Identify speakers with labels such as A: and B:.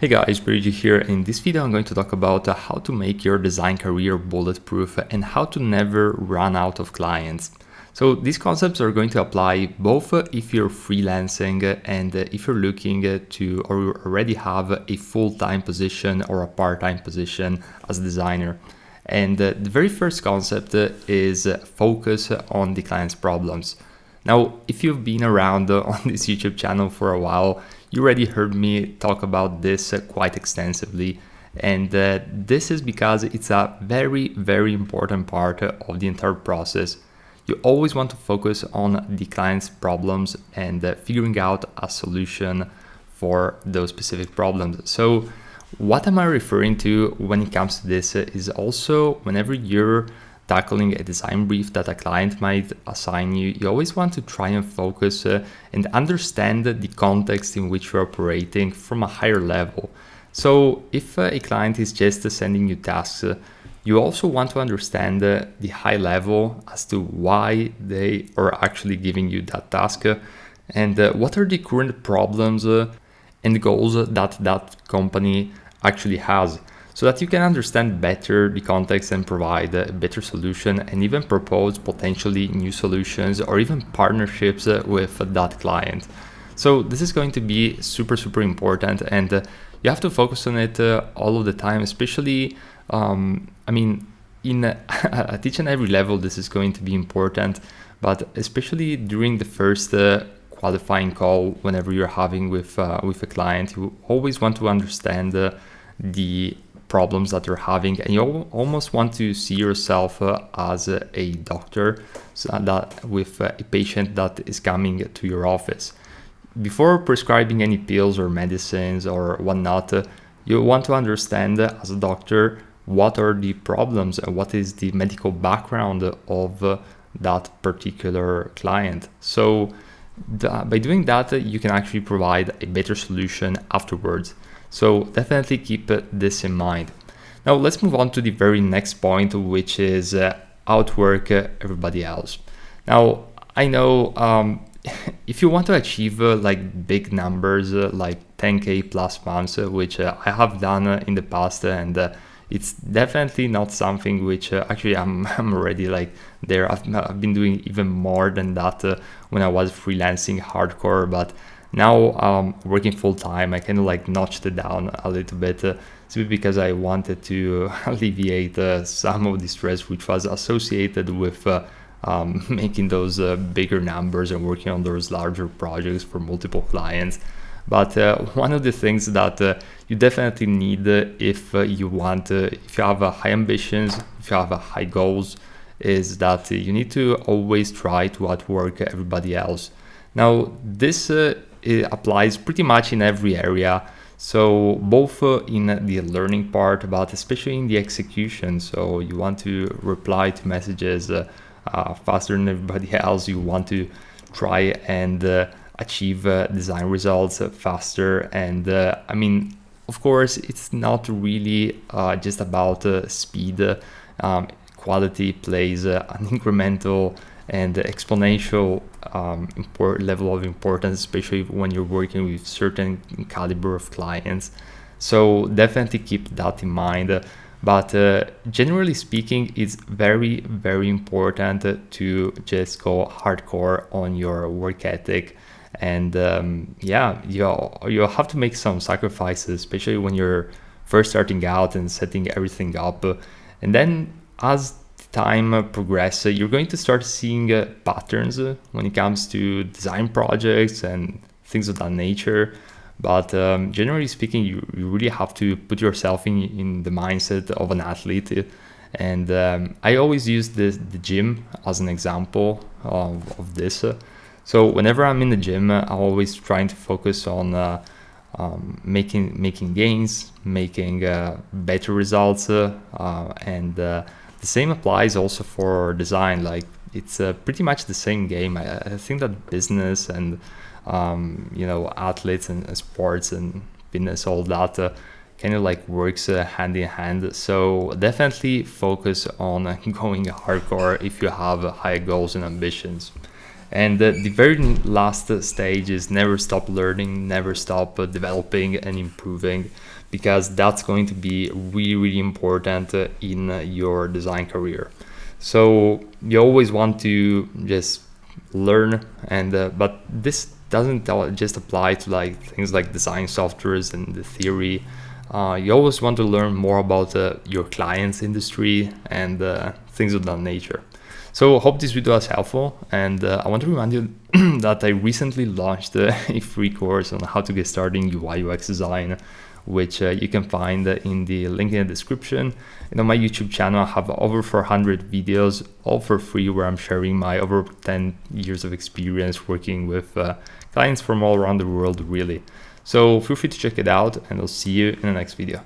A: Hey guys, Bridget here. In this video, I'm going to talk about how to make your design career bulletproof and how to never run out of clients. So these concepts are going to apply both if you're freelancing and if you're looking to or you already have a full-time position or a part-time position as a designer. And the very first concept is focus on the client's problems. Now, if you've been around on this YouTube channel for a while, you already heard me talk about this quite extensively. And this is because it's a very, very important part of the entire process. You always want to focus on the client's problems and figuring out a solution for those specific problems. So what am I referring to when it comes to this is also whenever you're tackling a design brief that a client might assign you, you always want to try and focus and understand the context in which you're operating from a higher level. So if a client is just sending you tasks, you also want to understand the high level as to why they are actually giving you that task and what are the current problems and goals that that company actually has, so that you can understand better the context and provide a better solution and even propose potentially new solutions or even partnerships with that client. So this is going to be super, super important, and you have to focus on it all of the time, especially, in at each and every level, this is going to be important, but especially during the first qualifying call, whenever you're having with a client, you always want to understand the problems that you're having, and you almost want to see yourself as a doctor, so that with a patient that is coming to your office. Before prescribing any pills or medicines or whatnot, you want to understand as a doctor what are the problems and what is the medical background of that particular client. So by doing that, you can actually provide a better solution afterwards. So definitely keep this in mind. Now let's move on to the very next point, which is outwork everybody else. Now I know if you want to achieve like big numbers like 10K plus months, which I have done in the past, and it's definitely not something which actually I'm already like there. I've been doing even more than that when I was freelancing hardcore, but now working full time, I kind of like notched it down a little bit simply because I wanted to alleviate some of the stress which was associated with making those bigger numbers and working on those larger projects for multiple clients. But one of the things that you definitely need if you have high ambitions, if you have high goals, is that you need to always try to outwork everybody else. Now, this it applies pretty much in every area. So both in the learning part, but especially in the execution. So you want to reply to messages faster than everybody else. You want to try and achieve design results faster. And of course, it's not really just about speed. Quality plays an incremental and exponential level of importance, especially when you're working with certain caliber of clients. So definitely keep that in mind. But generally speaking, it's very, very important to just go hardcore on your work ethic. And you have to make some sacrifices, especially when you're first starting out and setting everything up. And then as time progresses, you're going to start seeing patterns when it comes to design projects and things of that nature. But generally speaking, you really have to put yourself in the mindset of an athlete. And I always use the gym as an example of this. So whenever I'm in the gym, I'm always trying to focus on making gains, making better results, and the same applies also for design. Like it's pretty much the same game. I think that business and athletes and sports and fitness, all that kind of like works hand in hand. So definitely focus on going hardcore if you have high goals and ambitions. And the very last stage is never stop learning, never stop developing and improving, because that's going to be really, really important in your design career. So you always want to just learn, and but this doesn't just apply to like things like design softwares and the theory. You always want to learn more about your client's industry and things of that nature. So I hope this video was helpful, and I want to remind you that I recently launched a free course on how to get started in UI UX design, which you can find in the link in the description. And on my YouTube channel, I have over 400 videos, all for free, where I'm sharing my over 10 years of experience working with clients from all around the world, really. So feel free to check it out, and I'll see you in the next video.